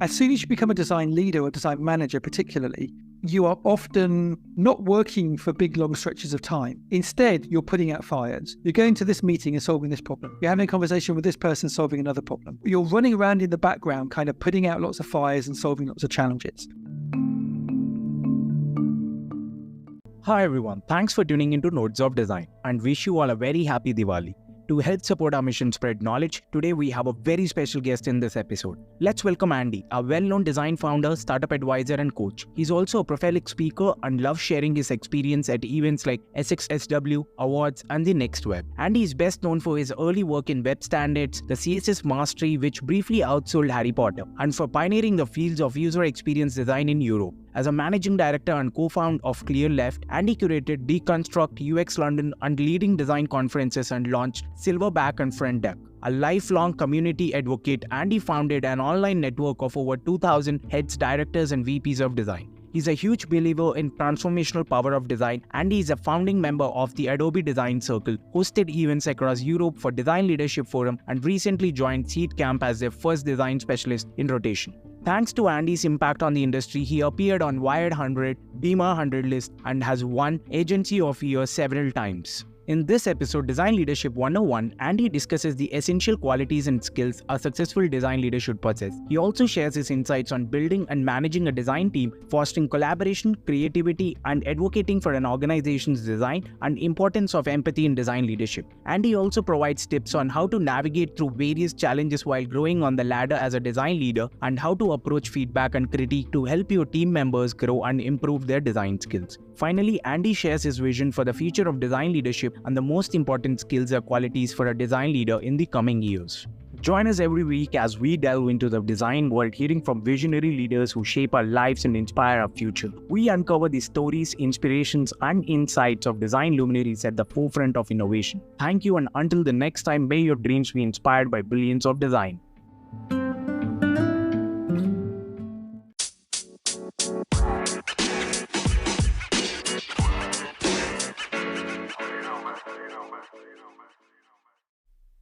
As soon as you become a design leader or design manager particularly, you are often not working for big, long stretches of time. Instead, you're putting out fires. You're going to this meeting and solving this problem. You're having a conversation with this person solving another problem. You're running around in the background, kind of putting out lots of fires and solving lots of challenges. Hi everyone, thanks for tuning into Nodes of Design and wish you all a very happy Diwali. To help support our mission spread knowledge, today we have a very special guest in this episode. Let's welcome Andy, a well-known design founder, startup advisor and coach. He's also a prolific speaker and loves sharing his experience at events like SXSW, Awards and the Next Web. Andy is best known for his early work in web standards, the CSS Mastery which briefly outsold Harry Potter, and for pioneering the fields of user experience design in Europe. As a managing director and co-founder of Clearleft, Andy curated Deconstruct, UX London and leading design conferences and launched Silverback and Front Deck. A lifelong community advocate, Andy founded an online network of over 2,000 heads, directors and VPs of design. He's a huge believer in transformational power of design and he is a founding member of the Adobe Design Circle, hosted events across Europe for Design Leadership Forum and recently joined Seed Camp as their first design specialist in rotation. Thanks to Andy's impact on the industry, he appeared on Wired 100, Beamer 100 list and has won Agency of Year several times. In this episode, Design Leadership 101, Andy discusses the essential qualities and skills a successful design leader should possess. He also shares his insights on building and managing a design team, fostering collaboration, creativity, and advocating for an organization's design and importance of empathy in design leadership. Andy also provides tips on how to navigate through various challenges while growing on the ladder as a design leader and how to approach feedback and critique to help your team members grow and improve their design skills. Finally, Andy shares his vision for the future of design leadership and the most important skills or qualities for a design leader in the coming years. Join us every week as we delve into the design world, hearing from visionary leaders who shape our lives and inspire our future. We uncover the stories, inspirations, and insights of design luminaries at the forefront of innovation. Thank you, and until the next time, may your dreams be inspired by brilliance of design.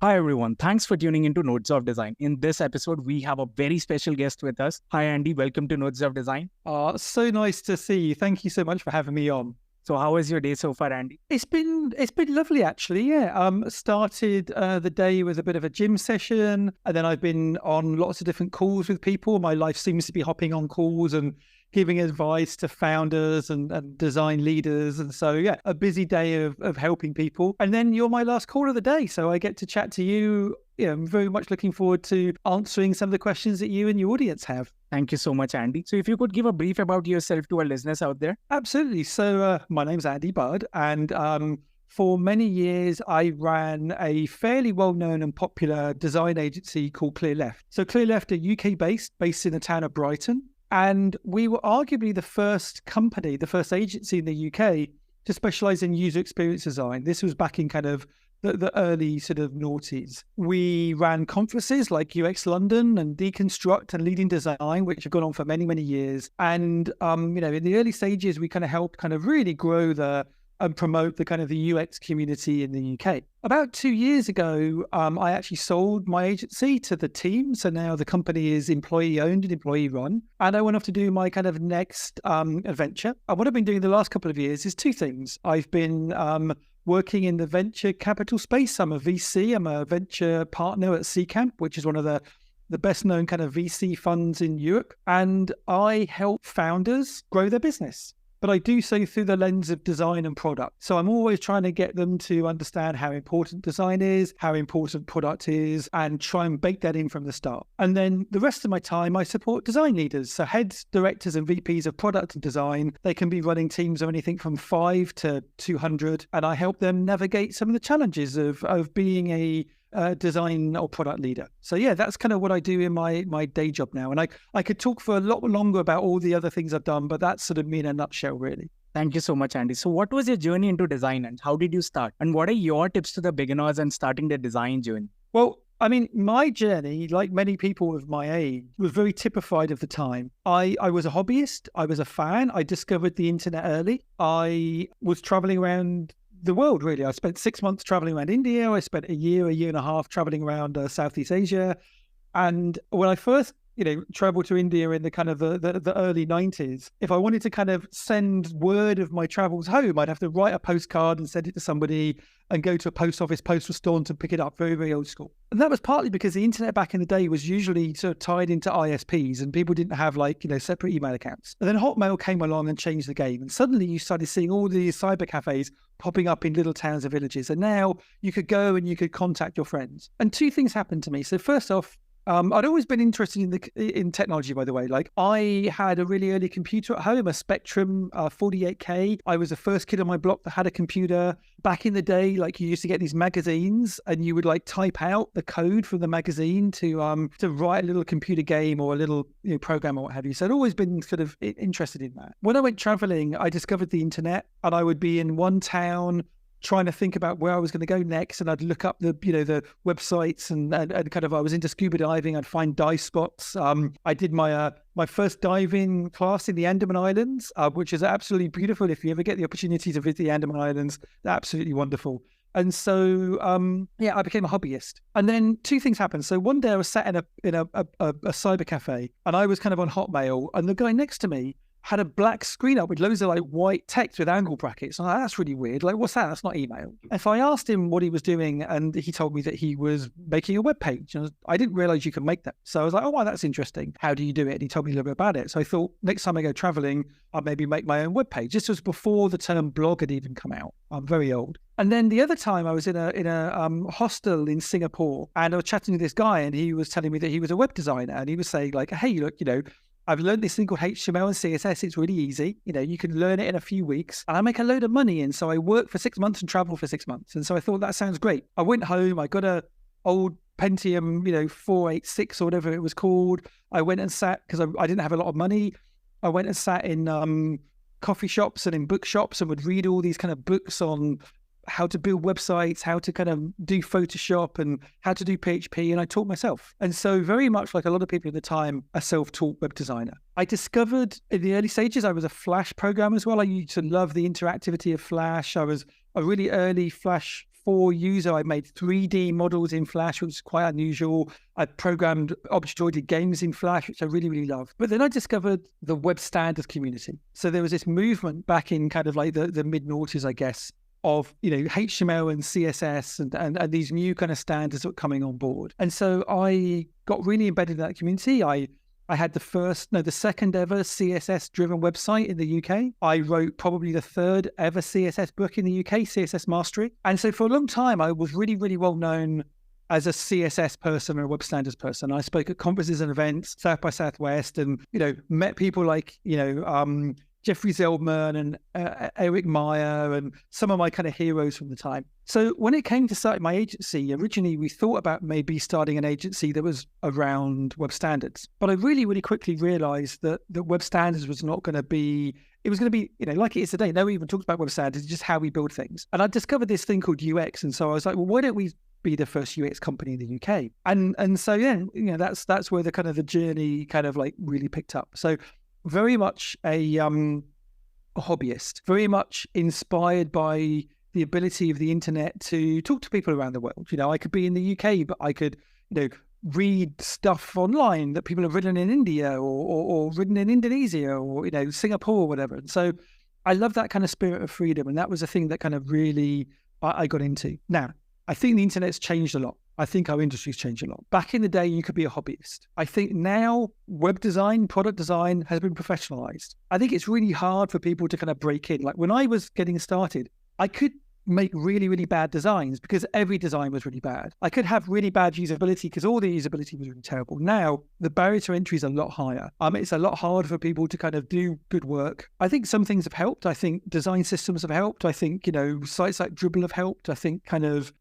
Hi everyone, thanks for tuning into Nodes of Design. In this episode, we have a very special guest with us. Hi Andy, welcome to Nodes of Design. So nice to see you. Thank you so much for having me on. So how was your day so far, Andy? It's been lovely actually, yeah. Started the day with a bit of a gym session and then I've been on lots of different calls with people. My life seems to be hopping on calls and giving advice to founders and design leaders. And so, yeah, a busy day of helping people. And then you're my last call of the day. So I get to chat to you. Yeah, I'm very much looking forward to answering some of the questions that you and your audience have. Thank you so much, Andy. So if you could give a brief about yourself to our listeners out there. Absolutely. So my name's Andy Budd and for many years, I ran a fairly well-known and popular design agency called Clearleft. So Clearleft are based in the town of Brighton. And we were arguably the first company, the first agency in the UK to specialize in user experience design. This was back in kind of the early sort of noughties. We ran conferences like UX London and Deconstruct and Leading Design, which have gone on for many, many years. And, in the early stages, we kind of helped kind of really grow and promote the kind of the UX community in the UK. About 2 years ago, I actually sold my agency to the team. So now the company is employee owned and employee run. And I went off to do my kind of next adventure. And what I've been doing the last couple of years is two things. I've been working in the venture capital space. I'm a VC. I'm a venture partner at C Camp, which is one of the best known kind of VC funds in Europe. And I help founders grow their business. But I do so through the lens of design and product. So I'm always trying to get them to understand how important design is, how important product is, and try and bake that in from the start. And then the rest of my time, I support design leaders. So heads, directors, and VPs of product and design. They can be running teams of anything from 5 to 200. And I help them navigate some of the challenges of being a design or product leader. So yeah, that's kind of what I do in my day job now. And I could talk for a lot longer about all the other things I've done, but that's sort of me in a nutshell, really. Thank you so much, Andy. So what was your journey into design and how did you start? And what are your tips to the beginners and starting their design journey? Well, I mean, my journey, like many people of my age, was very typified of the time. I was a hobbyist. I was a fan. I discovered the internet early. I was traveling around the world, really. I spent 6 months traveling around India. I spent a year and a half traveling around Southeast Asia. And when I first travel to India in the kind of the early 90s, if I wanted to kind of send word of my travels home, I'd have to write a postcard and send it to somebody and go to a post office, postal store to pick it up. Very, very old school. And that was partly because the internet back in the day was usually sort of tied into ISPs and people didn't have separate email accounts. And then Hotmail came along and changed the game. And suddenly you started seeing all these cyber cafes popping up in little towns and villages. And now you could go and you could contact your friends. And two things happened to me. So first off, I'd always been interested in technology, by the way. Like, I had a really early computer at home, a Spectrum 48K. I was the first kid on my block that had a computer. Back in the day, like, you used to get these magazines and you would type out the code from the magazine to write a little computer game or a little program or what have you. So I'd always been sort of interested in that. When I went traveling, I discovered the internet, and I would be in one town trying to think about where I was going to go next, and I'd look up the websites and kind of, I was into scuba diving. I'd find dive spots. I did my first diving class in the Andaman Islands, which is absolutely beautiful. If you ever get the opportunity to visit the Andaman Islands, they're absolutely wonderful. And so, I became a hobbyist. And then two things happened. So one day I was sat in a cyber cafe, and I was kind of on Hotmail, and the guy next to me had a black screen up with loads of white text with angle brackets. I'm like, that's really weird. Like, what's that? That's not email. If I asked him what he was doing, and he told me that he was making a web page, and I didn't realize you could make that. So I was like, oh, wow, that's interesting. How do you do it? And he told me a little bit about it. So I thought, next time I go traveling, I'll maybe make my own web page. This was before the term blog had even come out. I'm very old. And then the other time I was in a hostel in Singapore, and I was chatting to this guy, and he was telling me that he was a web designer, and he was saying hey, look, I've learned this thing called HTML and CSS. It's really easy. You can learn it in a few weeks, and I make a load of money. And so I work for 6 months and travel for 6 months. And so I thought, that sounds great. I went home. I got a old Pentium, 486 or whatever it was called. I went and sat, because I didn't have a lot of money. I went and sat in coffee shops and in bookshops, and would read all these kind of books on how to build websites, how to kind of do Photoshop, and how to do PHP, and I taught myself. And so, very much like a lot of people at the time, a self-taught web designer. I discovered in the early stages, I was a Flash programmer as well. I used to love the interactivity of Flash. I was a really early Flash 4 user. I made 3D models in Flash, which is quite unusual. I programmed object-oriented games in Flash, which I really, really love. But then I discovered the web standards community. So there was this movement back in kind of the mid-noughties, I guess, of HTML and CSS and these new kind of standards that were coming on board. And so I got really embedded in that community. I had the second ever CSS driven website in the UK. I wrote probably the third ever CSS book in the UK, CSS Mastery. And so for a long time, I was really, really well known as a CSS person or a web standards person. I spoke at conferences and events, South by Southwest, and met people like Jeffrey Zeldman and Eric Meyer and some of my kind of heroes from the time. So when it came to starting my agency, originally we thought about maybe starting an agency that was around web standards. But I really, really quickly realized that web standards was not going to be, it was going to be, like it is today. No one even talks about web standards, it's just how we build things. And I discovered this thing called UX. And so I was like, well, why don't we be the first UX company in the UK? And so, that's where the kind of the journey kind of really picked up. So very much a hobbyist, very much inspired by the ability of the internet to talk to people around the world. I could be in the UK, but I could, read stuff online that people have written in India or written in Indonesia or, Singapore or whatever. And so I love that kind of spirit of freedom. And that was a thing that kind of really I got into. Now, I think the internet's changed a lot. I think our industry's changed a lot. Back in the day, you could be a hobbyist. I think now web design, product design has been professionalized. I think it's really hard for people to kind of break in. Like when I was getting started, I could make really, really bad designs because every design was really bad. I could have really bad usability because all the usability was really terrible. Now, the barrier to entry is a lot higher. It's a lot harder for people to kind of do good work. I think some things have helped. I think design systems have helped. I think, sites like Dribble have helped. I think kind of,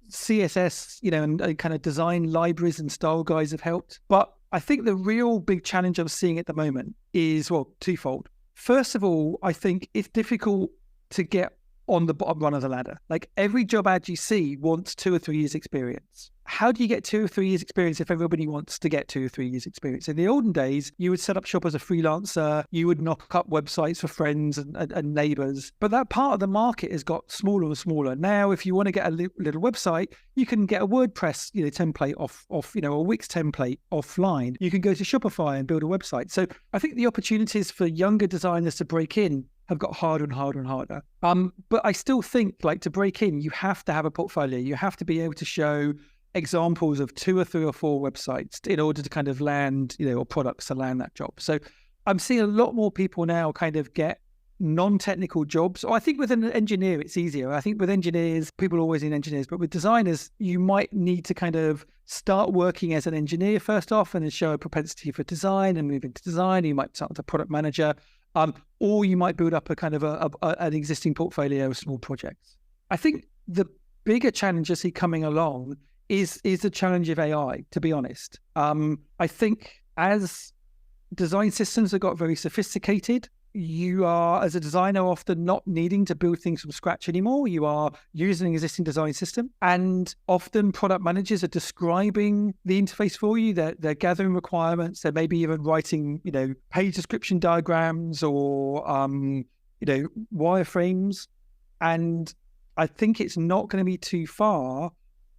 CSS, and kind of design libraries and style guides have helped. But I think the real big challenge I'm seeing at the moment is, twofold. First of all, I think it's difficult to get on the bottom rung of the ladder. Like every job ad you see wants 2 or 3 years experience. How do you get 2 or 3 years experience if everybody wants to get 2 or 3 years experience? In the olden days, you would set up shop as a freelancer, you would knock up websites for friends and neighbors, but that part of the market has got smaller and smaller. Now, if you want to get a little website, you can get a WordPress template off a Wix template offline. You can go to Shopify and build a website. So I think the opportunities for younger designers to break in have got harder and harder and harder. But I still think, like, to break in, you have to have a portfolio. You have to be able to show examples of 2 or 3 or 4 websites in order to kind of land, or products to land that job. So I'm seeing a lot more people now kind of get non-technical jobs. Or I think with an engineer, it's easier. I think with engineers, people are always in engineers, but with designers, you might need to kind of start working as an engineer first off and then show a propensity for design and move into design. You might start as a product manager, or you might build up a kind of an existing portfolio of small projects. I think the bigger challenge I see coming along is the challenge of AI, to be honest. I think as design systems have got very sophisticated, you are, as a designer, often not needing to build things from scratch anymore. You are using an existing design system, and often product managers are describing the interface for you. They're gathering requirements. They're maybe even writing, page description diagrams or, wireframes. And I think it's not going to be too far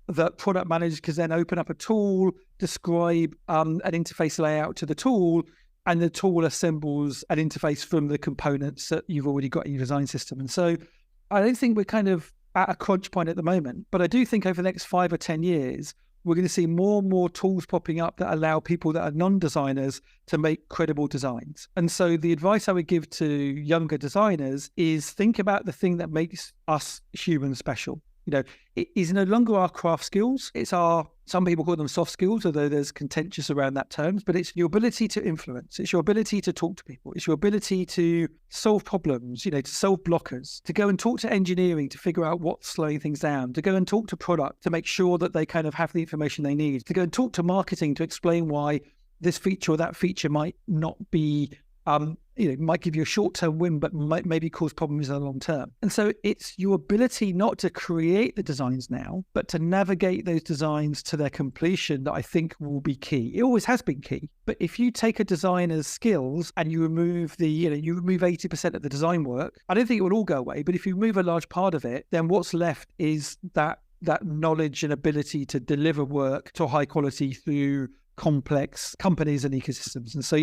that product managers can then open up a tool, describe an interface layout to the tool, and the tool assembles an interface from the components that you've already got in your design system. And so I don't think we're kind of at a crunch point at the moment, but I do think over the next 5 or 10 years, we're going to see more and more tools popping up that allow people that are non-designers to make credible designs. And so the advice I would give to younger designers is think about the thing that makes us humans special. It is no longer our craft skills. It's some people call them soft skills, although there's contentious around that terms, but it's your ability to influence. It's your ability to talk to people. It's your ability to solve problems, to solve blockers, to go and talk to engineering, to figure out what's slowing things down, to go and talk to product, to make sure that they kind of have the information they need, to go and talk to marketing, to explain why this feature or that feature might not be might give you a short-term win, but might maybe cause problems in the long term. And so it's your ability not to create the designs now, but to navigate those designs to their completion that I think will be key. It always has been key. But if you take a designer's skills and you remove you remove 80% of the design work, I don't think it will all go away. But if you remove a large part of it, then what's left is that knowledge and ability to deliver work to high quality through complex companies and ecosystems. And so,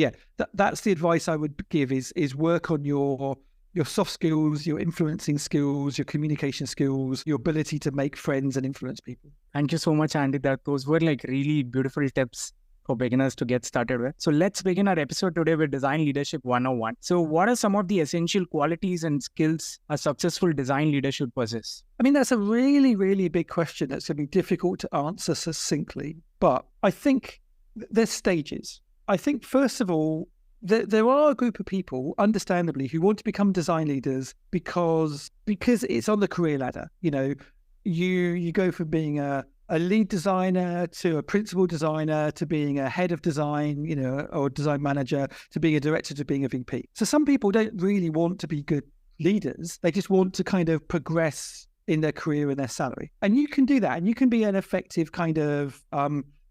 that's the advice I would give is work on your soft skills, your influencing skills, your communication skills, your ability to make friends and influence people. Thank you so much, Andy. Those were like really beautiful tips for beginners to get started with. So let's begin our episode today with Design Leadership 101. So what are some of the essential qualities and skills a successful design leader should possess? I mean, that's a really, really big question that's going to be difficult to answer succinctly. But I think there's stages. I think, first of all, there are a group of people, understandably, who want to become design leaders because it's on the career ladder. You go from being a lead designer to a principal designer to being a head of design, or design manager, to being a director, to being a VP. So some people don't really want to be good leaders. They just want to kind of progress in their career and their salary. And you can do that, and you can be an effective kind of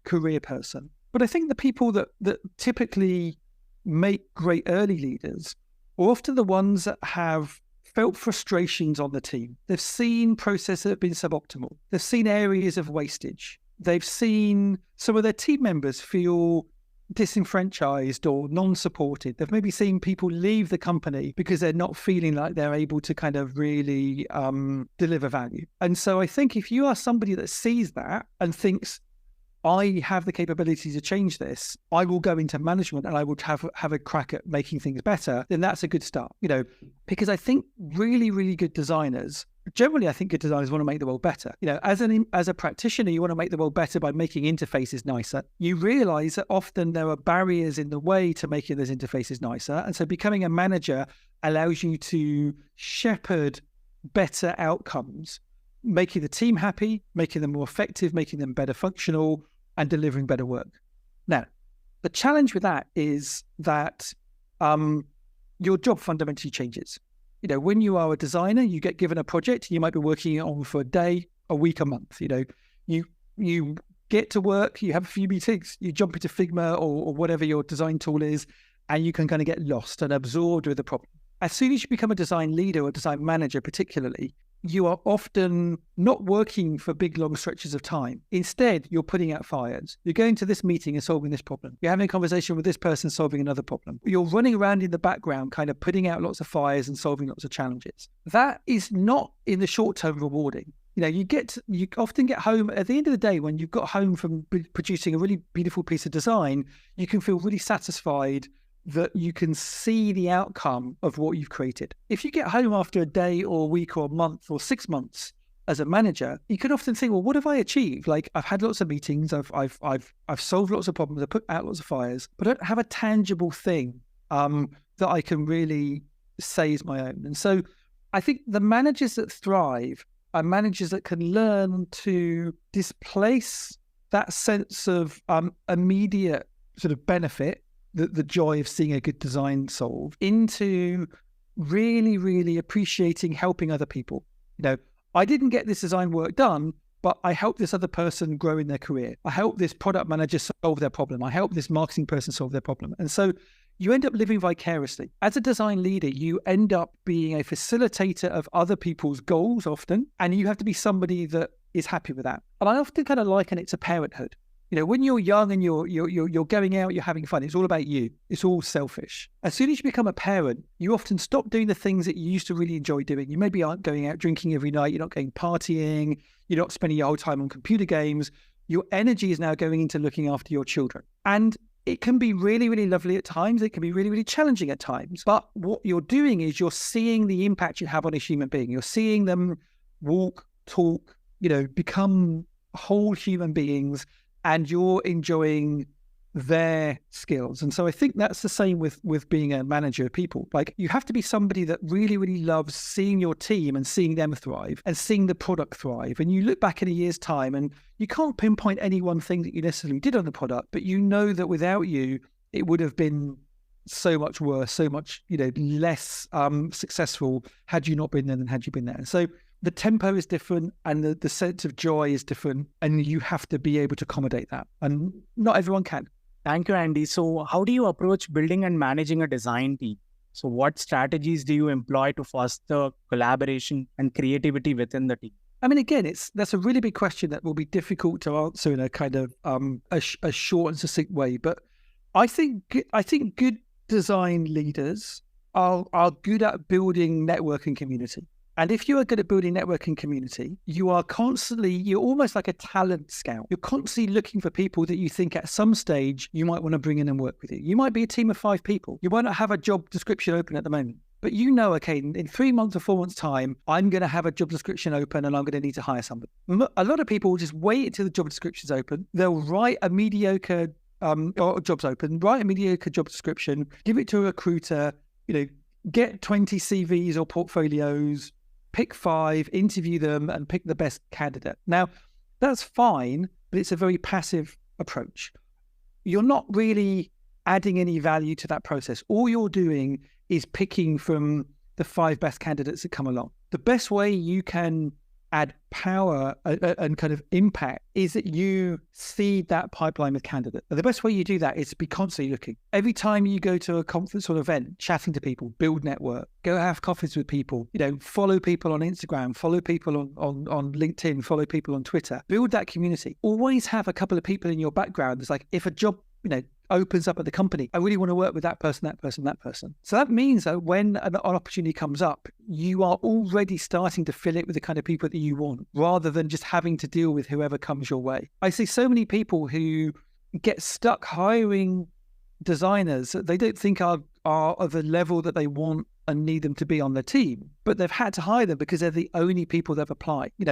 career person. But I think the people that typically make great early leaders are often the ones that have felt frustrations on the team. They've seen processes that have been suboptimal. They've seen areas of wastage. They've seen some of their team members feel disenfranchised or non-supported. They've maybe seen people leave the company because they're not feeling like they're able to kind of really deliver value. And so I think if you are somebody that sees that and thinks, I have the capability to change this, I will go into management and I will have a crack at making things better, then that's a good start. Because I think really, really good designers, generally I think good designers want to make the world better. As a practitioner, you want to make the world better by making interfaces nicer. You realize that often there are barriers in the way to making those interfaces nicer. And so becoming a manager allows you to shepherd better outcomes, making the team happy, making them more effective, making them better functional, and delivering better work. Now, the challenge with that is that your job fundamentally changes. when you are a designer, you get given a project, you might be working on for a day, a week, a month. You get to work, you have a few meetings, you jump into Figma or whatever your design tool is, and you can kind of get lost and absorbed with the problem. As soon as you become a design leader or design manager, particularly, you are often not working for big, long stretches of time. Instead, you're putting out fires. You're going to this meeting and solving this problem. You're having a conversation with this person, solving another problem. You're running around in the background, kind of putting out lots of fires and solving lots of challenges. That is not in the short term rewarding. You often get home at the end of the day, when you've got home from producing a really beautiful piece of design, you can feel really satisfied that you can see the outcome of what you've created. If you get home after a day or a week or a month or 6 months as a manager, you can often think, well, what have I achieved? Like, I've had lots of meetings, I've solved lots of problems, I've put out lots of fires, but I don't have a tangible thing that I can really say is my own. And so I think the managers that thrive are managers that can learn to displace that sense of immediate sort of benefit, the joy of seeing a good design solved, into really, really appreciating helping other people. I didn't get this design work done, but I helped this other person grow in their career. I helped this product manager solve their problem. I helped this marketing person solve their problem. And so you end up living vicariously. As a design leader, you end up being a facilitator of other people's goals often, and you have to be somebody that is happy with that. And I often kind of liken it to parenthood. When you're young and you're going out, you're having fun, it's all about you. It's all selfish. As soon as you become a parent, you often stop doing the things that you used to really enjoy doing. You maybe aren't going out drinking every night. You're not going partying. You're not spending your whole time on computer games. Your energy is now going into looking after your children. And it can be really, really lovely at times. It can be really, really challenging at times. But what you're doing is you're seeing the impact you have on a human being. You're seeing them walk, talk, become whole human beings, and you're enjoying their skills. And so I think that's the same with being a manager of people. Like, you have to be somebody that really, really loves seeing your team and seeing them thrive and seeing the product thrive. And you look back in a year's time and you can't pinpoint any one thing that you necessarily did on the product, but you know that without you, it would have been so much worse, so much, less successful had you not been there than had you been there. So the tempo is different and the sense of joy is different, and you have to be able to accommodate that. And not everyone can. Thank you, Andy. So how do you approach building and managing a design team? So what strategies do you employ to foster collaboration and creativity within the team? I mean, again, that's a really big question that will be difficult to answer in a kind of a short and succinct way. But I think good design leaders are good at building network and community. And if you are good at building network and community, you're almost like a talent scout. You're constantly looking for people that you think at some stage you might want to bring in and work with you. You might be a team of 5 people. You might not have a job description open at the moment, but okay, in 3 months or 4 months' time, I'm going to have a job description open and I'm going to need to hire somebody. A lot of people will just wait until the job description's open. They'll write a mediocre jobs open, write a mediocre job description, give it to a recruiter, get 20 CVs or portfolios, pick 5, interview them, and pick the best candidate. Now, that's fine, but it's a very passive approach. You're not really adding any value to that process. All you're doing is picking from the 5 best candidates that come along. The best way you can add power and kind of impact is that you seed that pipeline with candidates. And the best way you do that is to be constantly looking. Every time you go to a conference or event, chatting to people, build network, go have coffees with people, follow people on Instagram, follow people on LinkedIn, follow people on Twitter, build that community. Always have a couple of people in your background. It's like, if a job, opens up at the company, I really want to work with that person, that person, that person. So that means that when an opportunity comes up, you are already starting to fill it with the kind of people that you want, rather than just having to deal with whoever comes your way. I see so many people who get stuck hiring designers that they don't think are of a level that they want and need them to be on the team, but they've had to hire them because they're the only people they've applied. You've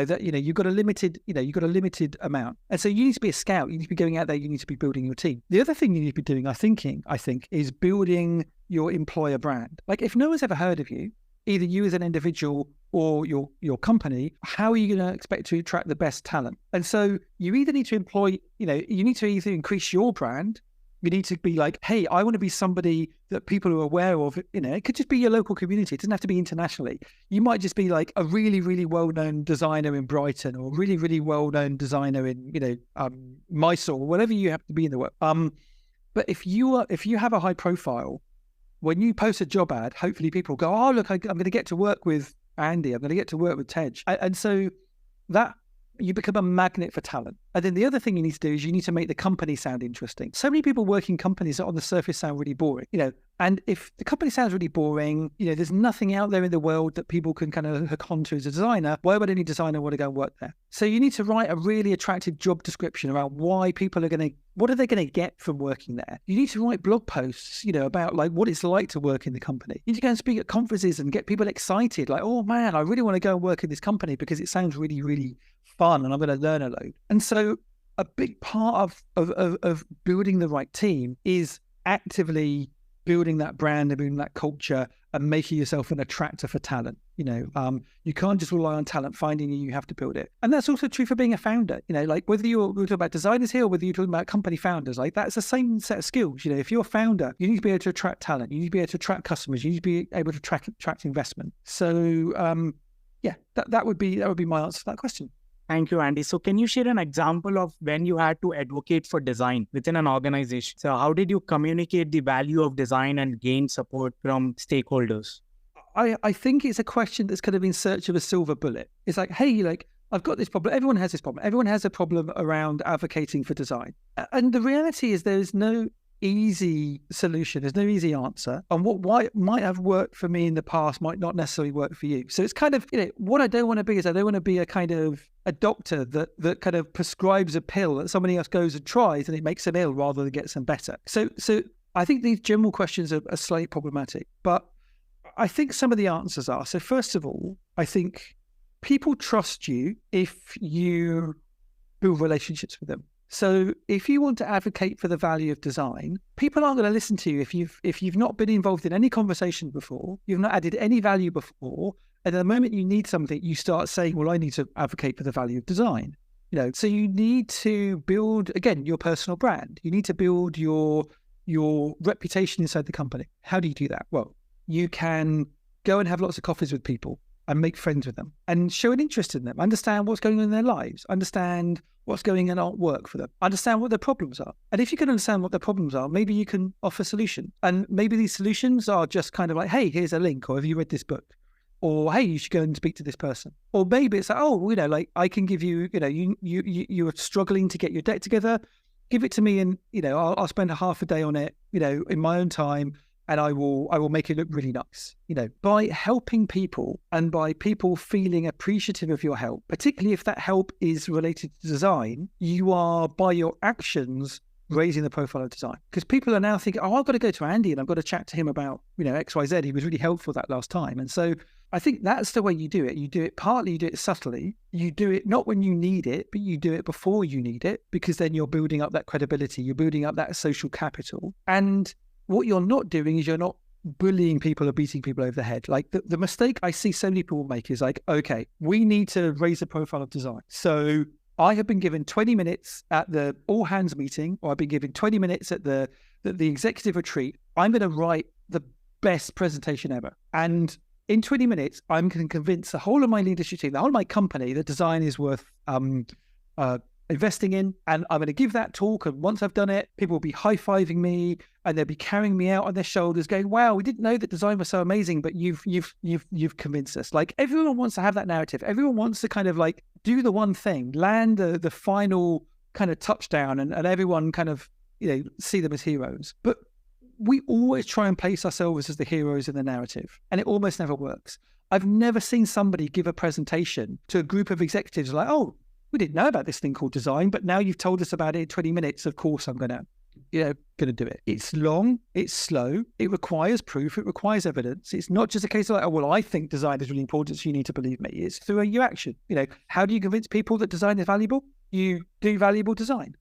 got a limited amount, and so you need to be a scout. You need to be going out there. You need to be building your team. The other thing you need to be doing, I think, is building your employer brand. Like, if no one's ever heard of you, either you as an individual or your company, how are you going to expect to attract the best talent? And so you either need to you need to either increase your brand You need to be like, hey, I want to be somebody that people are aware of. It could just be your local community. It doesn't have to be internationally. You might just be like a really, really well-known designer in Brighton, or a really, really well-known designer in, Mysore, whatever you have to be in the world. But if you have a high profile, when you post a job ad, hopefully people go, oh, look, I'm going to get to work with Andy. I'm going to get to work with Tej. And so that you become a magnet for talent. And then the other thing you need to do is you need to make the company sound interesting. So many people work in companies that on the surface sound really boring, and if the company sounds really boring, there's nothing out there in the world that people can kind of hook onto as a designer. Why would any designer want to go and work there? So you need to write a really attractive job description around why people are what are they going to get from working there? You need to write blog posts, about like what it's like to work in the company. You need to go and speak at conferences and get people excited. Like, oh man, I really want to go and work in this company because it sounds really, really fun and I'm going to learn a load. And so a big part of building the right team is actively building that brand and building that culture and making yourself an attractor for talent. You can't just rely on talent finding you have to build it. And that's also true for being a founder. Like whether we're talking about designers here or whether you're talking about company founders, like that's the same set of skills. If you're a founder, you need to be able to attract talent. You need to be able to attract customers. You need to be able to attract investment. So that would be my answer to that question. Thank you, Andy. So can you share an example of when you had to advocate for design within an organization? So how did you communicate the value of design and gain support from stakeholders? I think it's a question that's kind of in search of a silver bullet. It's like, hey, I've got this problem. Everyone has this problem. Everyone has a problem around advocating for design. And the reality is there's no easy solution. There's no easy answer. And what might have worked for me in the past might not necessarily work for you. So it's kind of, what I don't want to be is I don't want to be a kind of a doctor that kind of prescribes a pill that somebody else goes and tries and it makes them ill rather than gets them better. So I think these general questions are slightly problematic, but I think some of the answers are. So first of all, I think people trust you if you build relationships with them. So if you want to advocate for the value of design, people aren't going to listen to you if you've not been involved in any conversation before, you've not added any value before, and at the moment you need something, you start saying, well, I need to advocate for the value of design. So you need to build, again, your personal brand. You need to build your reputation inside the company. How do you do that? Well, you can go and have lots of coffees with people and make friends with them and show an interest in them, understand what's going on in their lives, understand what's going on at work for them, understand what their problems are. And if you can understand what their problems are, maybe you can offer solutions. And maybe these solutions are just kind of like, hey, here's a link, or have you read this book? Or, hey, you should go and speak to this person. Or maybe it's like, oh, I can give you, you're struggling to get your deck together, give it to me and, I'll spend a half a day on it, in my own time. And I will make it look really nice. By helping people and by people feeling appreciative of your help, particularly if that help is related to design, you are, by your actions, raising the profile of design. Because people are now thinking, oh, I've got to go to Andy and I've got to chat to him about, XYZ. He was really helpful that last time. And so I think that's the way you do it. You do it subtly. You do it not when you need it, but you do it before you need it, because then you're building up that credibility. You're building up that social capital. And what you're not doing is you're not bullying people or beating people over the head. Like the mistake I see so many people make is like, okay, we need to raise the profile of design. So I have been given 20 minutes at the all hands meeting, or I've been given 20 minutes at the executive retreat. I'm going to write the best presentation ever. And in 20 minutes, I'm going to convince the whole of my leadership team, the whole of my company, that design is worth investing in. And I'm going to give that talk. And once I've done it, people will be high-fiving me and they'll be carrying me out on their shoulders going, wow, we didn't know that design was so amazing, but you've convinced us. Like, everyone wants to have that narrative. Everyone wants to kind of like do the one thing, land the final kind of touchdown, and everyone kind of, see them as heroes. But we always try and place ourselves as the heroes in the narrative, and it almost never works. I've never seen somebody give a presentation to a group of executives like, oh, we didn't know about this thing called design, but now you've told us about it in 20 minutes. Of course, I'm going to do it. It's long, it's slow, it requires proof, it requires evidence. It's not just a case of like, oh, well, I think design is really important, so you need to believe me. It's through your action. How do you convince people that design is valuable? You do valuable design.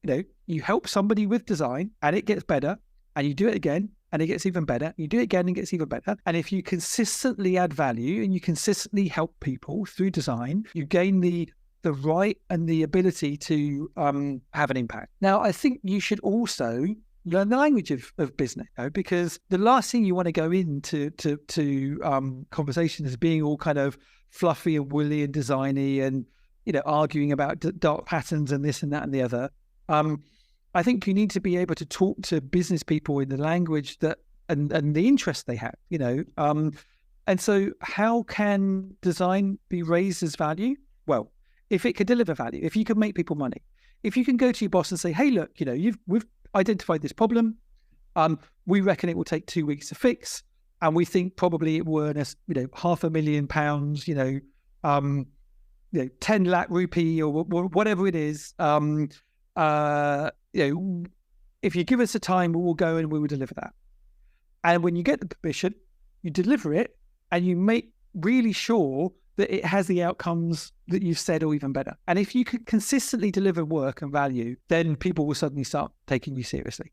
You help somebody with design and it gets better, and you do it again and it gets even better. You do it again and it gets even better. And if you consistently add value and you consistently help people through design, you gain the right and the ability to have an impact. Now, I think you should also learn the language of business, because the last thing you want to go into conversations is being all kind of fluffy and woolly and designy and, arguing about dark patterns and this and that and the other. I think you need to be able to talk to business people in the language that and the interest they have, and so how can design be raised as value? Well, if it could deliver value, if you could make people money, if you can go to your boss and say, hey, look, we've identified this problem. We reckon it will take 2 weeks to fix. And we think probably it will earn us, £500,000, 10 lakh rupee or whatever it is. If you give us the time, we will go and we will deliver that. And when you get the permission, you deliver it and you make really sure that it has the outcomes that you've said or even better. And if you could consistently deliver work and value, then people will suddenly start taking you seriously.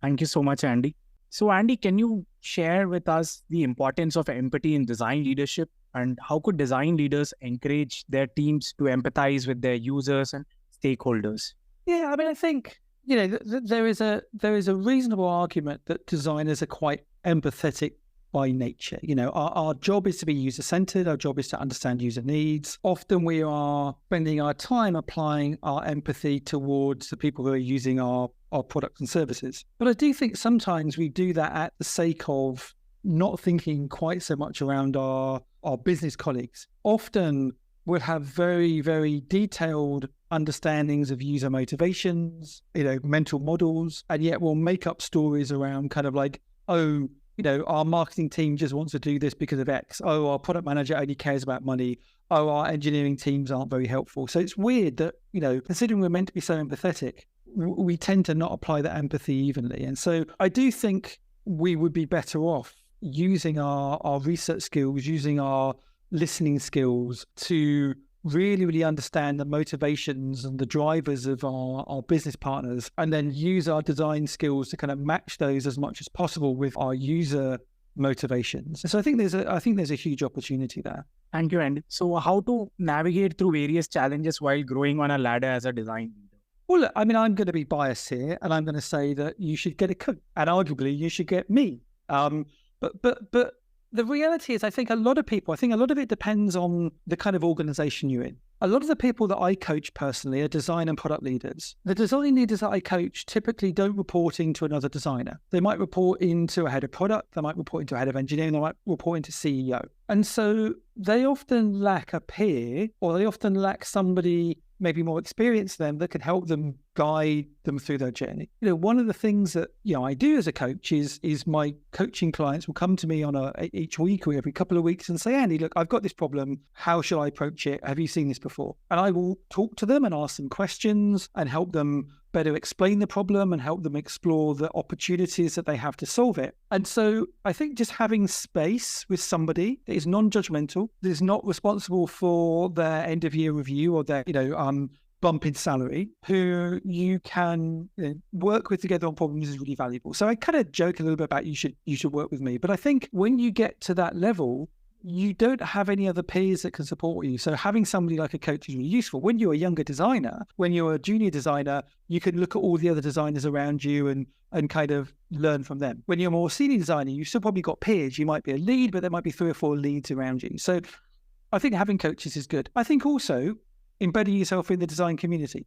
Thank you so much, Andy. So Andy, can you share with us the importance of empathy in design leadership, and how could design leaders encourage their teams to empathize with their users and stakeholders? Yeah, I think, there is a reasonable argument that designers are quite empathetic by nature. Our job is to be user-centered. Our job is to understand user needs. Often we are spending our time applying our empathy towards the people who are using our products and services. But I do think sometimes we do that at the sake of not thinking quite so much around our business colleagues. Often we'll have very, very detailed understandings of user motivations, mental models, and yet we'll make up stories around kind of like, our marketing team just wants to do this because of X. Our product manager only cares about money. Our engineering teams aren't very helpful. So it's weird that, considering we're meant to be so empathetic, we tend to not apply that empathy evenly. And so I do think we would be better off using our research skills, using our listening skills to really, really understand the motivations and the drivers of our business partners, and then use our design skills to kind of match those as much as possible with our user motivations. So I think there's a huge opportunity there. Thank you, Andy. So how to navigate through various challenges while growing on a ladder as a design leader? Well, look, I'm going to be biased here, and I'm going to say that you should get a coach, and arguably you should get me. But the reality is, I think a lot of it depends on the kind of organization you're in. A lot of the people that I coach personally are design and product leaders. The design leaders that I coach typically don't report into another designer. They might report into a head of product, they might report into a head of engineering, they might report into CEO. And so they often lack a peer, or they often lack somebody maybe more experienced than them that can help them guide them through their journey. One of the things that I do as a coach is my coaching clients will come to me on each week or every couple of weeks and say, Andy, look, I've got this problem. How should I approach it? Have you seen this before? And I will talk to them and ask them questions and help them better explain the problem and help them explore the opportunities that they have to solve it. And so I think just having space with somebody that is non-judgmental, that is not responsible for their end of year review or their, bump in salary, who you can work with together on problems is really valuable. So I kind of joke a little bit about you should work with me. But I think when you get to that level, you don't have any other peers that can support you. So having somebody like a coach is really useful. When you're a younger designer, when you're a junior designer, you can look at all the other designers around you and kind of learn from them. When you're a more senior designer, you've still probably got peers. You might be a lead, but there might be 3 or 4 leads around you. So I think having coaches is good. I think also embedding yourself in the design community.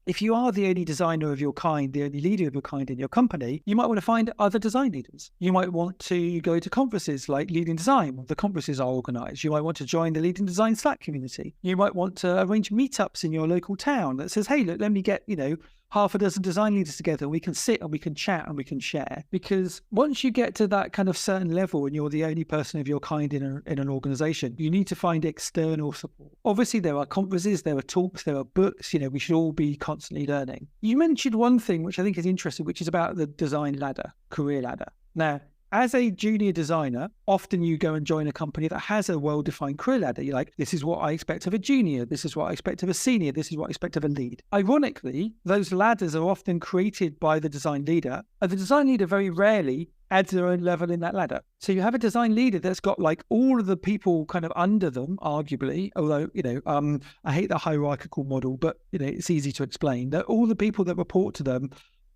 If you are the only designer of your kind, the only leader of your kind in your company, you might want to find other design leaders. You might want to go to conferences like Leading Design. The conferences are organized. You might want to join the Leading Design Slack community. You might want to arrange meetups in your local town that says, hey, look, let me get, half a dozen design leaders together. We can sit and we can chat and we can share. Because once you get to that kind of certain level and you're the only person of your kind in an organization, you need to find external support. Obviously, there are conferences, there are talks, there are books. We should all be constantly learning. You mentioned one thing which I think is interesting, which is about the design ladder, career ladder. Now, as a junior designer, often you go and join a company that has a well-defined career ladder. You're like, this is what I expect of a junior. This is what I expect of a senior. This is what I expect of a lead. Ironically, those ladders are often created by the design leader, and the design leader very rarely adds their own level in that ladder. So you have a design leader that's got like all of the people kind of under them, arguably, although, I hate the hierarchical model, but, it's easy to explain that all the people that report to them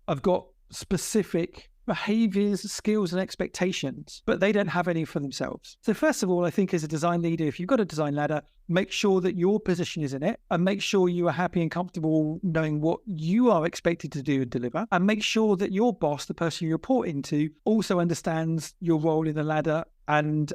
have got specific behaviors, skills, and expectations, but they don't have any for themselves. So first of all, I think as a design leader, if you've got a design ladder, make sure that your position is in it, and make sure you are happy and comfortable knowing what you are expected to do and deliver, and make sure that your boss, the person you report into, also understands your role in the ladder and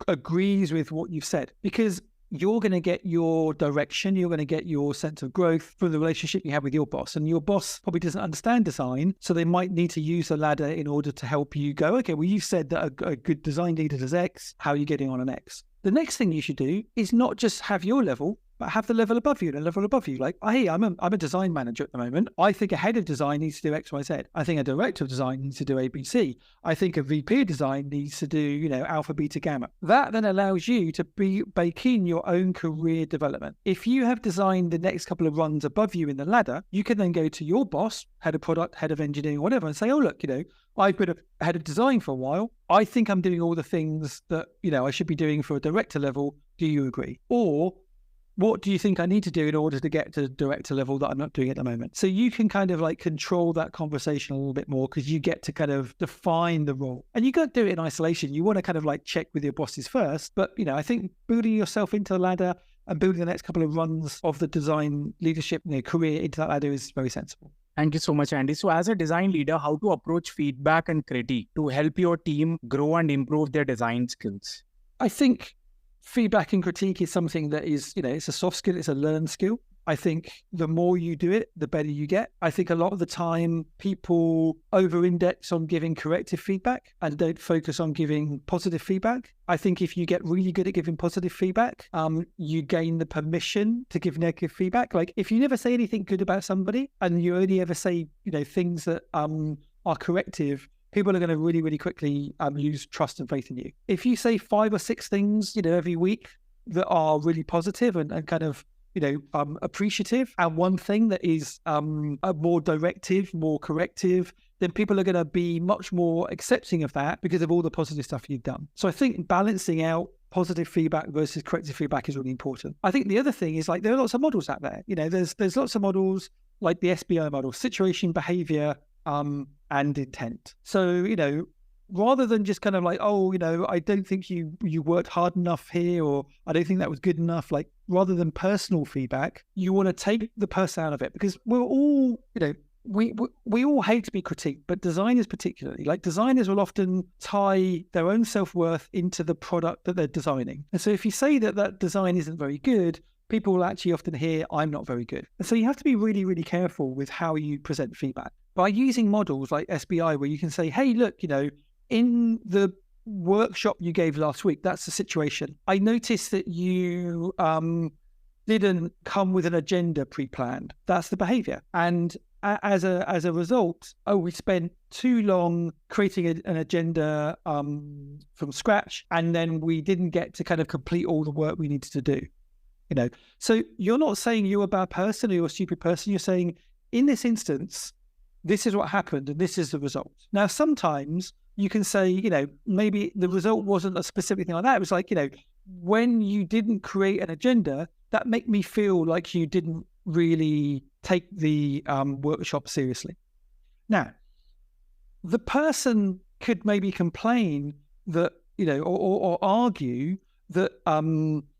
agrees with what you've said. Because you're going to get your direction, you're going to get your sense of growth from the relationship you have with your boss. And your boss probably doesn't understand design, so they might need to use the ladder in order to help you go, okay, well, you've said that a good design leader does X, how are you getting on X? The next thing you should do is not just have your level, but have the level above you and a level above you. Like, hey, I'm a design manager at the moment. I think a head of design needs to do X, Y, Z. I think a director of design needs to do A, B, C. I think a VP of design needs to do, alpha, beta, gamma. That then allows you to bake in your own career development. If you have designed the next couple of runs above you in the ladder, you can then go to your boss, head of product, head of engineering, whatever, and say, oh, look, I've been a head of design for a while. I think I'm doing all the things that, I should be doing for a director level. Do you agree? Or what do you think I need to do in order to get to the director level that I'm not doing at the moment? So you can kind of like control that conversation a little bit more, because you get to kind of define the role. And you can't do it in isolation. You want to kind of like check with your bosses first. But, I think building yourself into the ladder and building the next couple of runs of the design leadership career into that ladder is very sensible. Thank you so much, Andy. So as a design leader, how to approach feedback and critique to help your team grow and improve their design skills? I think feedback and critique is something that is, it's a soft skill, it's a learned skill. I think the more you do it, the better you get. I think a lot of the time people over-index on giving corrective feedback and don't focus on giving positive feedback. I think if you get really good at giving positive feedback, you gain the permission to give negative feedback. Like if you never say anything good about somebody and you only ever say, things that are corrective, people are going to really, really quickly lose trust and faith in you. If you say 5 or 6 things, every week that are really positive and kind of, appreciative, and one thing that is more directive, more corrective, then people are going to be much more accepting of that because of all the positive stuff you've done. So I think balancing out positive feedback versus corrective feedback is really important. I think the other thing is, like, there are lots of models out there. There's lots of models like the SBI model: situation, behavior, and intent. So, rather than just kind of like, I don't think you worked hard enough here, or I don't think that was good enough. Like, rather than personal feedback, you want to take the person out of it, because we're all, we all hate to be critiqued, but designers particularly, like designers will often tie their own self-worth into the product that they're designing. And so if you say that design isn't very good, people will actually often hear, I'm not very good. And so you have to be really, really careful with how you present feedback. By using models like SBI, where you can say, hey, look, in the workshop you gave last week, that's the situation. I noticed that you didn't come with an agenda pre-planned. That's the behavior. And as a result, we spent too long creating an agenda from scratch, and then we didn't get to kind of complete all the work we needed to do. So you're not saying you're a bad person or you're a stupid person. You're saying, in this instance, this is what happened and this is the result. Now, sometimes you can say, maybe the result wasn't a specific thing like that. It was like, when you didn't create an agenda, that made me feel like you didn't really take the workshop seriously. Now, the person could maybe complain that, or argue that,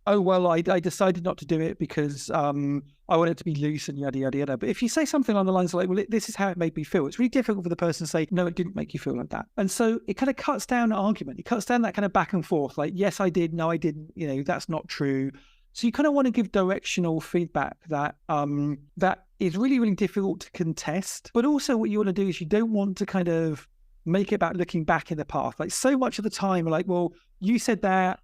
I decided not to do it because I want it to be loose and yada, yada, yada. But if you say something along the lines of like, well, this is how it made me feel, it's really difficult for the person to say, no, it didn't make you feel like that. And so it kind of cuts down the argument. It cuts down that kind of back and forth, like, yes, I did, no, I didn't, that's not true. So you kind of want to give directional feedback that that is really, really difficult to contest. But also what you want to do is you don't want to kind of make it about looking back in the past. Like, so much of the time, like, well, you said that,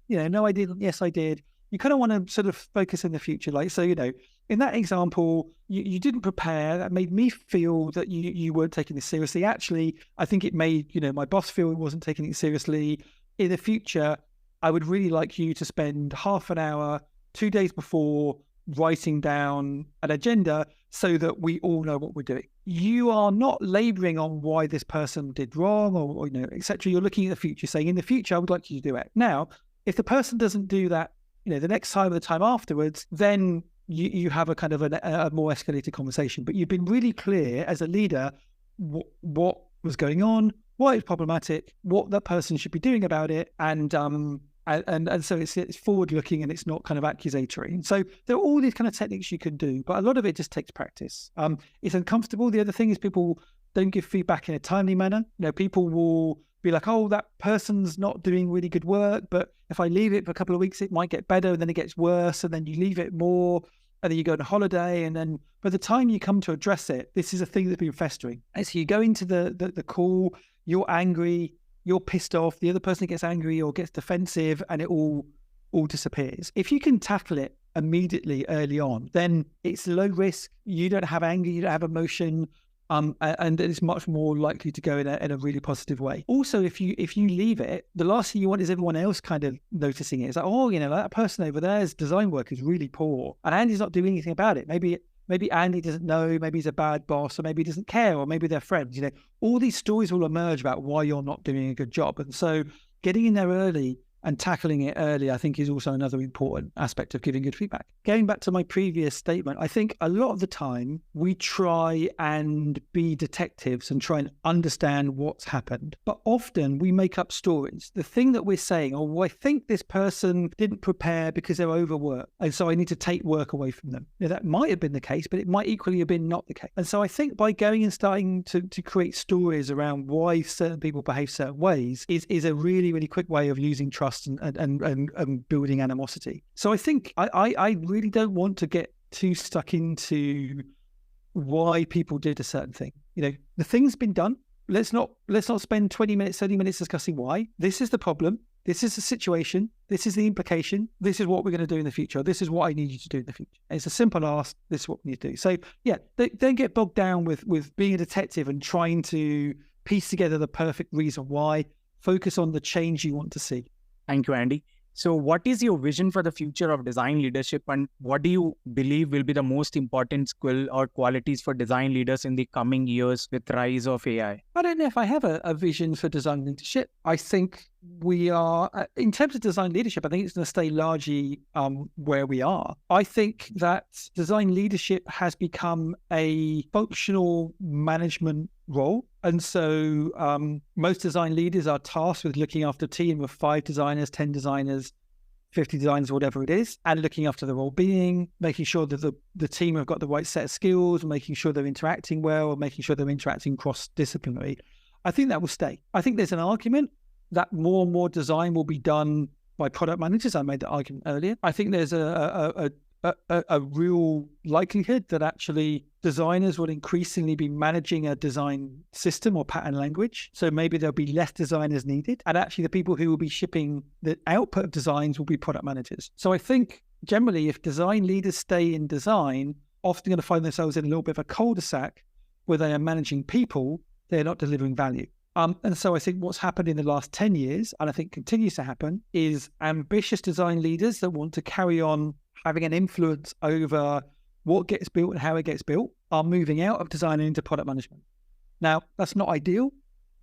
no, I didn't. Yes, I did. You kind of want to sort of focus in the future. Like, so, in that example, you didn't prepare. That made me feel that you weren't taking this seriously. Actually, I think it made, my boss feel it wasn't taking it seriously. In the future, I would really like you to spend half an hour, 2 days before, writing down an agenda so that we all know what we're doing. You are not laboring on why this person did wrong or etc. You're looking at the future, saying, in the future, I would like you to do it. Now, if the person doesn't do that, the next time or the time afterwards, then you have a kind of a more escalated conversation. But you've been really clear as a leader what was going on, why it's problematic, what that person should be doing about it, and so it's forward looking and it's not kind of accusatory. And so there are all these kind of techniques you can do, but a lot of it just takes practice. It's uncomfortable. The other thing is people don't give feedback in a timely manner. People will be like, oh, that person's not doing really good work, but if I leave it for a couple of weeks, it might get better, and then it gets worse, and then you leave it more, and then you go on a holiday, and then by the time you come to address it, this is a thing that's been festering. And so you go into the call, you're angry, you're pissed off, the other person gets angry or gets defensive, and it all disappears. If you can tackle it immediately early on, then it's low risk. You don't have anger, you don't have emotion, and it's much more likely to go in a really positive way. Also, if you leave it, the last thing you want is everyone else kind of noticing it. It's like, oh, that person over there's design work is really poor, and Andy's not doing anything about it. Maybe Andy doesn't know, maybe he's a bad boss, or maybe he doesn't care, or maybe they're friends. All these stories will emerge about why you're not doing a good job. And so getting in there early and tackling it early, I think, is also another important aspect of giving good feedback. Going back to my previous statement, I think a lot of the time we try and be detectives and try and understand what's happened. But often we make up stories. The thing that we're saying, oh, well, I think this person didn't prepare because they're overworked, and so I need to take work away from them. That might have been the case, but it might equally have been not the case. And so I think by going and starting to create stories around why certain people behave certain ways is a really, really quick way of losing trust and building animosity. So I think I really don't want to get too stuck into why people did a certain thing. The thing's been done. Let's not spend 20 minutes, 30 minutes discussing why. This is the problem. This is the situation. This is the implication. This is what we're going to do in the future. This is what I need you to do in the future. And it's a simple ask. This is what we need to do. So yeah, don't get bogged down with being a detective and trying to piece together the perfect reason why. Focus on the change you want to see. Thank you, Andy. So what is your vision for the future of design leadership, and what do you believe will be the most important skill or qualities for design leaders in the coming years with the rise of AI? I don't know if I have a vision for design leadership. I think we are, in terms of design leadership, I think it's going to stay largely where we are. I think that design leadership has become a functional management role. And so most design leaders are tasked with looking after a team of 5 designers, 10 designers, 50 designers, whatever it is, and looking after their well-being, making sure that the team have got the right set of skills, making sure they're interacting well, making sure they're interacting cross-disciplinary. I think that will stay. I think there's an argument that more and more design will be done by product managers. I made that argument earlier. I think there's a real likelihood that actually designers will increasingly be managing a design system or pattern language. So maybe there'll be less designers needed. And actually the people who will be shipping the output of designs will be product managers. So I think generally if design leaders stay in design, often going to find themselves in a little bit of a cul-de-sac where they are managing people, they're not delivering value. And so I think what's happened in the last 10 years, and I think continues to happen, is ambitious design leaders that want to carry on having an influence over what gets built and how it gets built are moving out of design and into product management. Now, that's not ideal.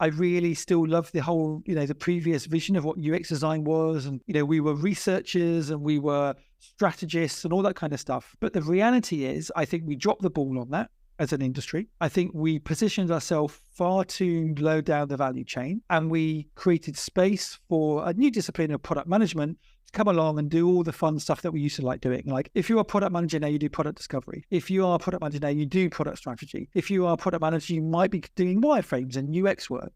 I really still love the whole, the previous vision of what UX design was. And, we were researchers and we were strategists and all that kind of stuff. But the reality is, I think we dropped the ball on that as an industry. I think we positioned ourselves far too low down the value chain, and we created space for a new discipline of product management to come along and do all the fun stuff that we used to like doing. Like if you're a product manager now, you do product discovery. If you are a product manager now, you do product strategy. If you are a product manager, you might be doing wireframes and UX work.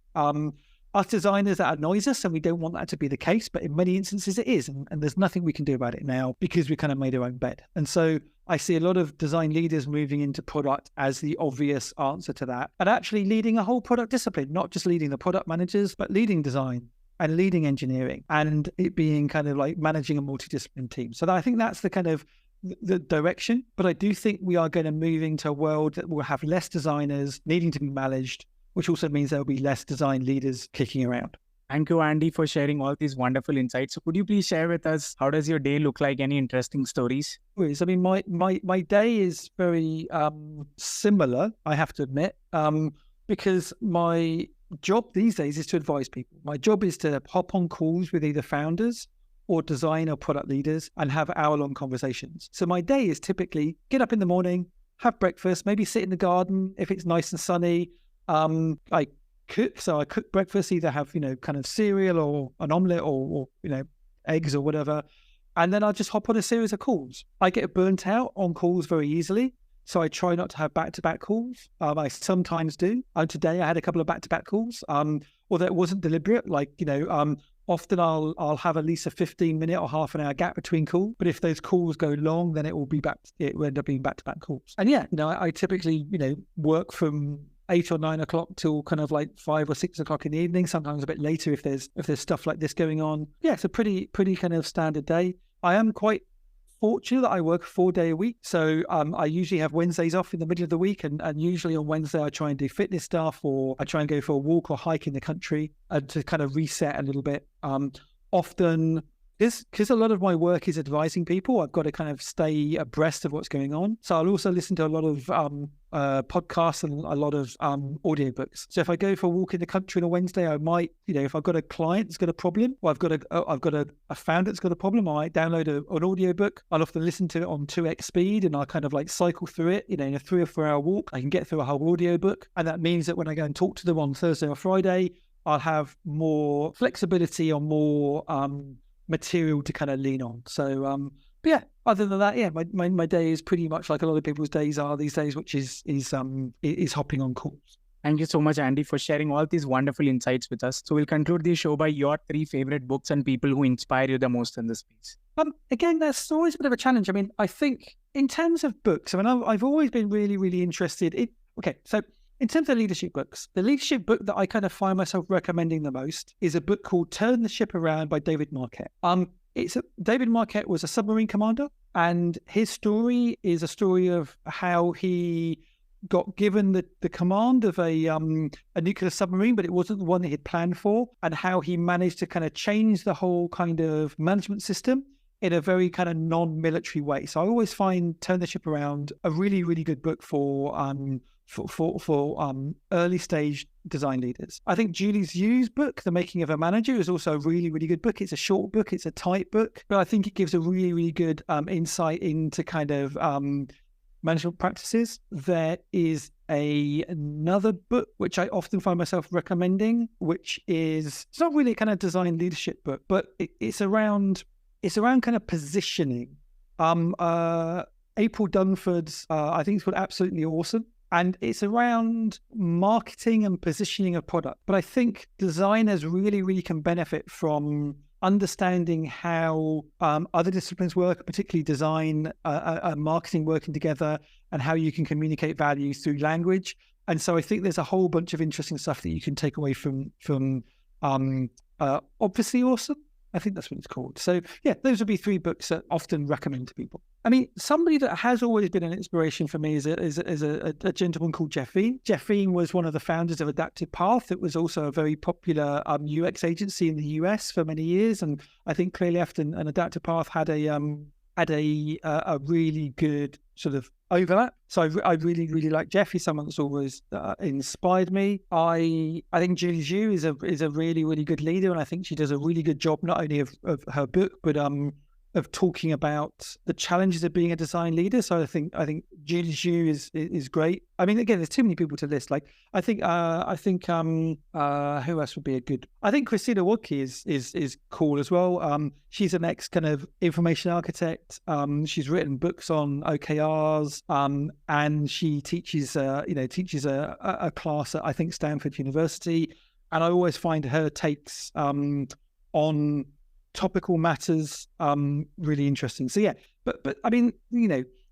Us designers, that annoys us, and we don't want that to be the case, but in many instances it is, and there's nothing we can do about it now because we kind of made our own bed. And so I see a lot of design leaders moving into product as the obvious answer to that, and actually leading a whole product discipline, not just leading the product managers, but leading design and leading engineering, and it being kind of like managing a multidisciplinary team. So I think that's the kind of the direction, but I do think we are going to move into a world that will have less designers needing to be managed, which also means there'll be less design leaders kicking around. Thank you, Andy, for sharing all these wonderful insights. So could you please share with us, how does your day look like? Any interesting stories? I mean, my day is very similar, I have to admit, because my job these days is to advise people. My job is to hop on calls with either founders or design or product leaders and have hour-long conversations. So my day is typically get up in the morning, have breakfast, maybe sit in the garden if it's nice and sunny, I cook. So I cook breakfast, either have, kind of cereal or an omelette or eggs or whatever. And then I just hop on a series of calls. I get burnt out on calls very easily. So I try not to have back-to-back calls. I sometimes do. Today I had a couple of back-to-back calls, although it wasn't deliberate. Often I'll have at least a 15-minute or half an hour gap between calls. But if those calls go long, then it will end up being back-to-back calls. And I typically, work from 8 or 9 o'clock till kind of like 5 or 6 o'clock in the evening, sometimes a bit later if there's stuff like this going on. Yeah, it's a pretty kind of standard day. I am quite fortunate that I work a 4-day a week. So I usually have Wednesdays off in the middle of the week. And usually on Wednesday, I try and do fitness stuff, or I try and go for a walk or hike in the country to kind of reset a little bit. Often, because a lot of my work is advising people, I've got to kind of stay abreast of what's going on. So I'll also listen to a lot of podcasts and a lot of audiobooks. So if I go for a walk in the country on a Wednesday, I might, if I've got a client that's got a problem, or I've got a founder that's got a problem, I might download an audiobook. I'll often listen to it on 2x speed, and I'll kind of like cycle through it. In a 3 or 4 hour walk, I can get through a whole audiobook. And that means that when I go and talk to them on Thursday or Friday, I'll have more flexibility or more material to kind of lean on. So but yeah, other than that, my day is pretty much like a lot of people's days are these days, which is hopping on calls. Thank you so much, Andy, for sharing all these wonderful insights with us. So we'll conclude the show by your 3 favorite books and people who inspire you the most in this space. Again, that's always a bit of a challenge. I mean, I think in terms of books, I've always been really, really interested in. Okay, so in terms of leadership books, the leadership book that I kind of find myself recommending the most is a book called Turn the Ship Around by David Marquette. David Marquette was a submarine commander, and his story is a story of how he got given the command of a nuclear submarine, but it wasn't the one that he'd planned for, and how he managed to kind of change the whole kind of management system in a very kind of non-military way. So I always find Turn the Ship Around a really, really good book for early stage design leaders. I think Julie Zhu's book, The Making of a Manager, is also a really, really good book. It's a short book, it's a tight book, but I think it gives a really, really good insight into kind of management practices. There is another book which I often find myself recommending, which is, it's not really a kind of design leadership book, but it's around kind of positioning. April Dunford's, I think it's called Absolutely Awesome. And it's around marketing and positioning a product. But I think designers really, really can benefit from understanding how other disciplines work, particularly design, marketing working together, and how you can communicate value through language. And so I think there's a whole bunch of interesting stuff that you can take away from Obviously Awesome. I think that's what it's called. So yeah, those would be 3 books that I often recommend to people. I mean, somebody that has always been an inspiration for me is a gentleman called Jeff Veen. Jeff Veen was one of the founders of Adaptive Path. It was also a very popular UX agency in the US for many years. And I think Clearleft and Adaptive Path had a really good sort of overlap. So I really, really like Jeff. He's someone that's always inspired me. I think Julie Zhu is a really, really good leader, and I think she does a really good job not only of her book, but of talking about the challenges of being a design leader. So I think Julie Zhu is great. I mean, again, there's too many people to list. Like I think who else would be a good? I think Christina Wodke is cool as well. She's an ex kind of information architect. She's written books on OKRs, and she teaches a class at I think Stanford University. And I always find her takes on topical matters really interesting. So yeah, but I mean,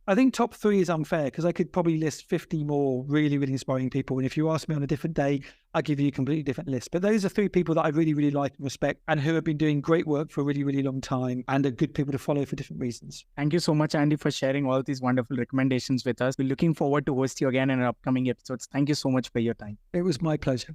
I think top 3 is unfair because I could probably list 50 more really, really inspiring people. And if you ask me on a different day, I'll give you a completely different list. But those are 3 people that I really, really like and respect, and who have been doing great work for a really, really long time and are good people to follow for different reasons. Thank you so much, Andy, for sharing all these wonderful recommendations with us. We're looking forward to host you again in our upcoming episodes. Thank you so much for your time. It was my pleasure.